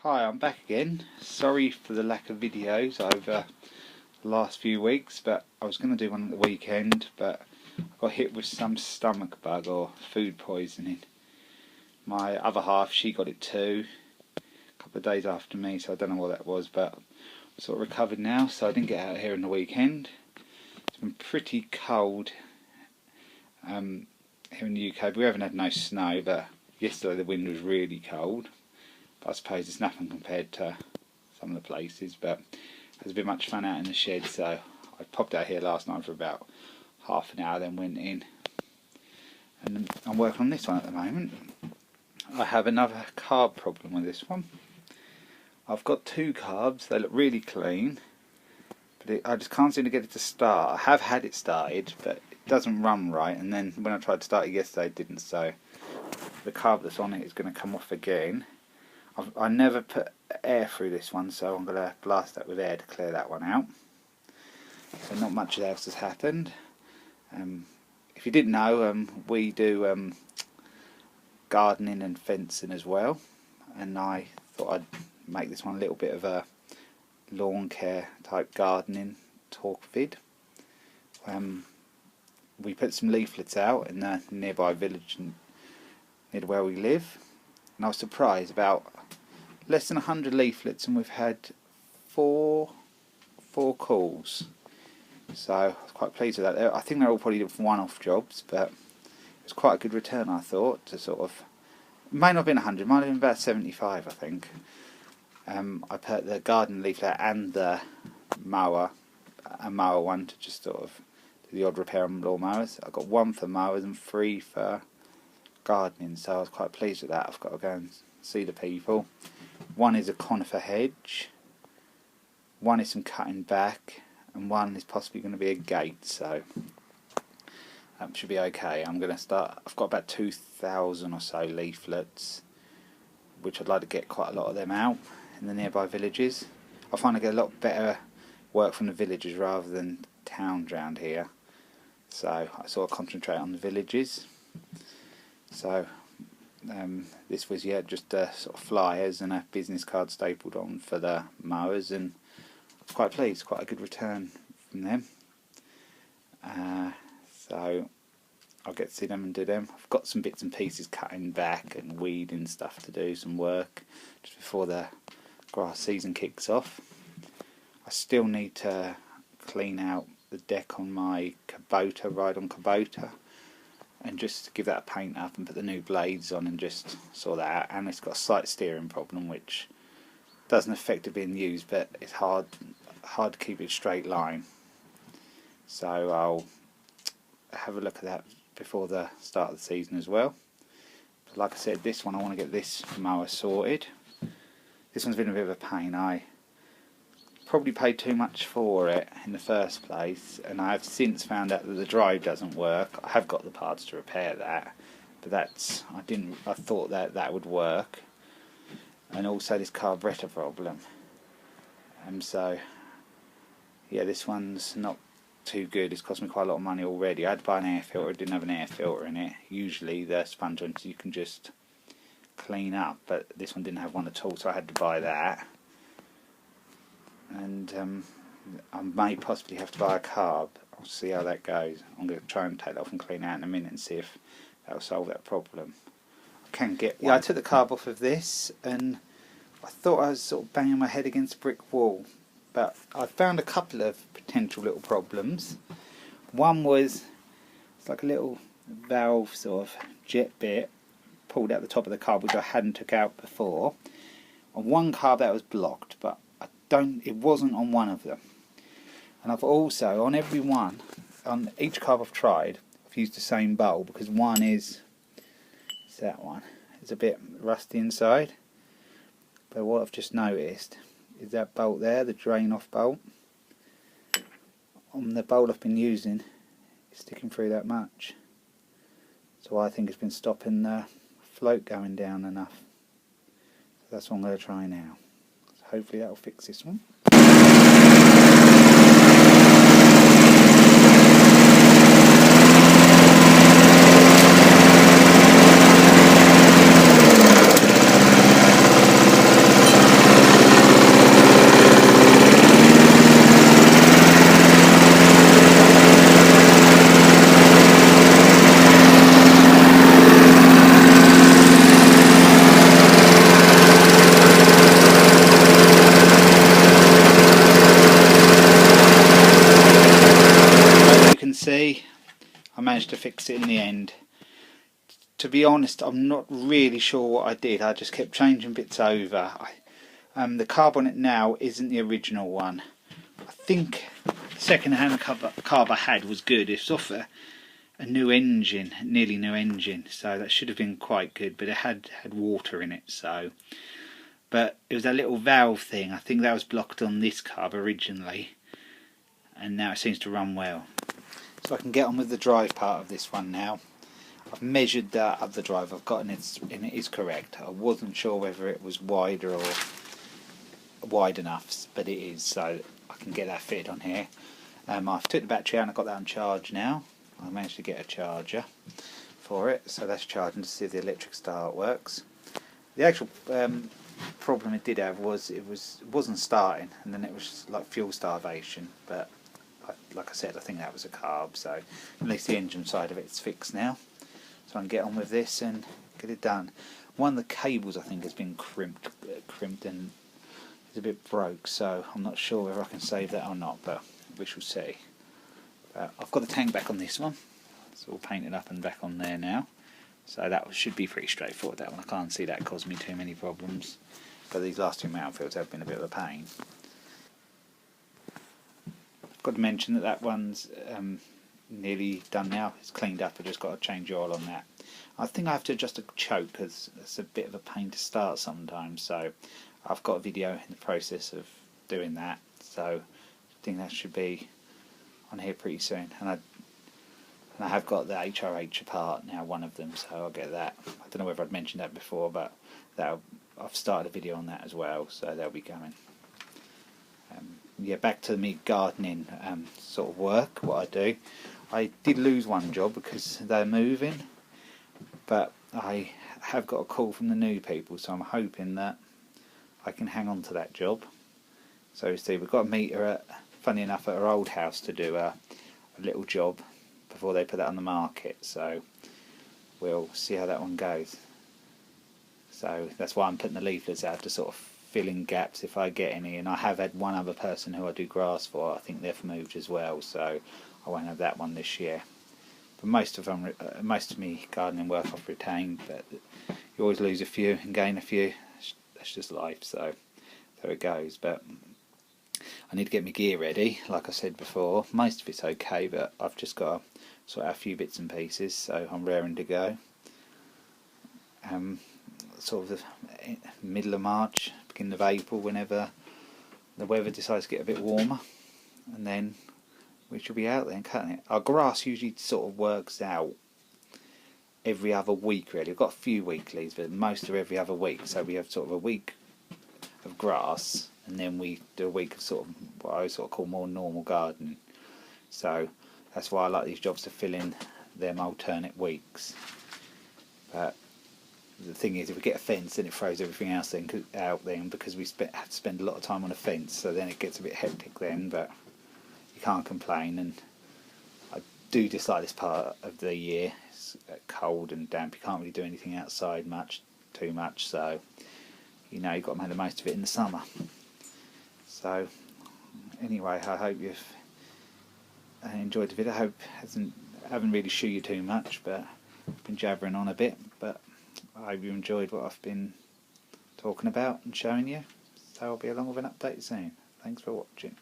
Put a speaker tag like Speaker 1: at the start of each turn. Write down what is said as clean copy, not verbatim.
Speaker 1: Hi, I'm back again. Sorry for the lack of videos over the last few weeks, but I was going to do one at the weekend, but I got hit with some stomach bug or food poisoning. My other half, she got it too, a couple of days after me, so I don't know what that was, but I'm sort of recovered now, so I didn't get out here in the weekend. It's been pretty cold here in the UK, but we haven't had no snow, but yesterday the wind was really cold. I suppose it's nothing compared to some of the places, but there's been much fun out in the shed, so I popped out here last night for about half an hour, then went in. And I'm working on this one at the moment. I have another carb problem with this one. I've got two carbs, they look really clean, but I just can't seem to get it to start. I have had it started, but it doesn't run right, and then when I tried to start it yesterday it didn't, so the carb that's on it is going to come off again. I never put air through this one, so I'm going to blast that with air to clear that one out. So not much else has happened. If you didn't know, we do gardening and fencing as well, and I thought I'd make this one a little bit of a lawn care type gardening talk vid. We put some leaflets out in the nearby village near where we live, and I was surprised, about less than 100 leaflets, and we've had four calls, so I was quite pleased with that. I think they're all probably one-off jobs, but it was quite a good return, I thought, to sort of, it may not have been 100, might have been about 75 I think. I put the garden leaflet and the mower, a mower one, to just sort of do the odd repair on lawn mowers. I got one for mowers and 3 for gardening, so I was quite pleased with that. I've got to go and see the people. One is a conifer hedge, one is some cutting back, and one is possibly going to be a gate, so that should be okay. I'm going to start, I've got about 2,000 or so leaflets, which I'd like to get quite a lot of them out in the nearby villages. I find I get a lot better work from the villages rather than towns around here, so I sort of concentrate on the villages. So this was just sort of flyers and a business card stapled on for the mowers, and I was quite pleased, quite a good return from them. So I'll get to see them and do them. I've got some bits and pieces cutting back and weeding stuff to do, some work just before the grass season kicks off. I still need to clean out the deck on my Kubota, ride-on Kubota, and just give that a paint up and put the new blades on and just sort that out. And it's got a slight steering problem, which doesn't affect it being used, but it's hard to keep it straight line. So I'll have a look at that before the start of the season as well. But like I said, this one, I want to get this mower sorted. This one's been a bit of a pain. I probably paid too much for it in the first place, and I have since found out that the drive doesn't work. I have got the parts to repair that, but I thought that would work. And also this carburetor problem, so yeah, this one's not too good. It's cost me quite a lot of money already. I had to buy an air filter, it didn't have an air filter in it. Usually the sponge ones you can just clean up, but this one didn't have one at all, so I had to buy that. And I may possibly have to buy a carb. I'll see how that goes. I'm going to try and take that off and clean it out in a minute and see if that'll solve that problem. I can get one. Yeah, I took the carb off of this, and I thought I was sort of banging my head against a brick wall, but I found a couple of potential little problems. One was, it's like a little valve sort of jet bit pulled out the top of the carb, which I hadn't took out before. On one carb that was blocked, but it wasn't on one of them. And I've also, on every one, on each carb I've tried, I've used the same bowl, because one is that one. It's a bit rusty inside. But what I've just noticed is that bolt there, the drain off bolt, on the bowl I've been using, it's sticking through that much. So I think it's been stopping the float going down enough. So that's what I'm going to try now. Hopefully that'll fix this one. see, I managed to fix it in the end. To be honest, I'm not really sure what I did. I just kept changing bits over. The carb on it now isn't the original one. I think the second-hand carb I had was good. It's off a new engine, nearly new engine, so that should have been quite good, but it had water in it, so. But it was a little valve thing. I think that was blocked on this carb originally, and now it seems to run well. So I can get on with the drive part of this one now. I've measured that of the drive I've got, and it is correct. I wasn't sure whether it was wider or wide enough, but it is, so I can get that fitted on here. I've took the battery out and I've got that on charge now. I managed to get a charger for it, so that's charging to see if the electric start works. The actual problem it did have was it wasn't starting, and then it was like fuel starvation, but like I said, I think that was a carb, so at least the engine side of it's fixed now. So I can get on with this and get it done. One of the cables I think has been crimped and is a bit broke, so I'm not sure whether I can save that or not, but we shall see. I've got the tank back on this one. It's all painted up and back on there now, so that should be pretty straightforward, that one. I can't see that causing me too many problems, but these last two Mountfields have been a bit of a pain. I've got to mention that one's nearly done now. It's cleaned up. I've just got to change the oil on that. I think I have to adjust a choke because it's a bit of a pain to start sometimes, so I've got a video in the process of doing that, so I think that should be on here pretty soon. And I have got the HRH apart now, one of them, so I'll get that. I don't know whether I'd mentioned that before, but I've started a video on that as well, so that'll be coming. Yeah, back to me gardening sort of work, what I do. I did lose one job because they're moving, but I have got a call from the new people, so I'm hoping that I can hang on to that job. So see, we've got a meter funny enough, at our old house to do a little job before they put that on the market, so we'll see how that one goes. So that's why I'm putting the leaflets out, to sort of fill in gaps if I get any, and I have had one other person who I do grass for. I think they've moved as well, so I won't have that one this year. But most of me gardening work I've retained, but you always lose a few and gain a few. That's just life, so there it goes. But I need to get my gear ready, like I said before. Most of it's okay, but I've just got to sort out a few bits and pieces, so I'm raring to go. Sort of the middle of March, beginning of April, whenever the weather decides to get a bit warmer, and then we should be out there and cutting it. Our grass usually sort of works out every other week, really. We've got a few weeklies, but most are every other week, so we have sort of a week of grass, and then we do a week of sort of what I sort of call more normal gardening. So that's why I like these jobs, to fill in them alternate weeks. But the thing is, if we get a fence, then it throws everything else out then, because we have to spend a lot of time on a fence, so then it gets a bit hectic then, but you can't complain. And I do dislike this part of the year. It's cold and damp, you can't really do anything outside too much, so you know, you've got to make the most of it in the summer. So anyway, I hope you've enjoyed the video. I hope I haven't really shoo you too much, but I've been jabbering on a bit, but I hope you enjoyed what I've been talking about and showing you. So I'll be along with an update soon. Thanks for watching.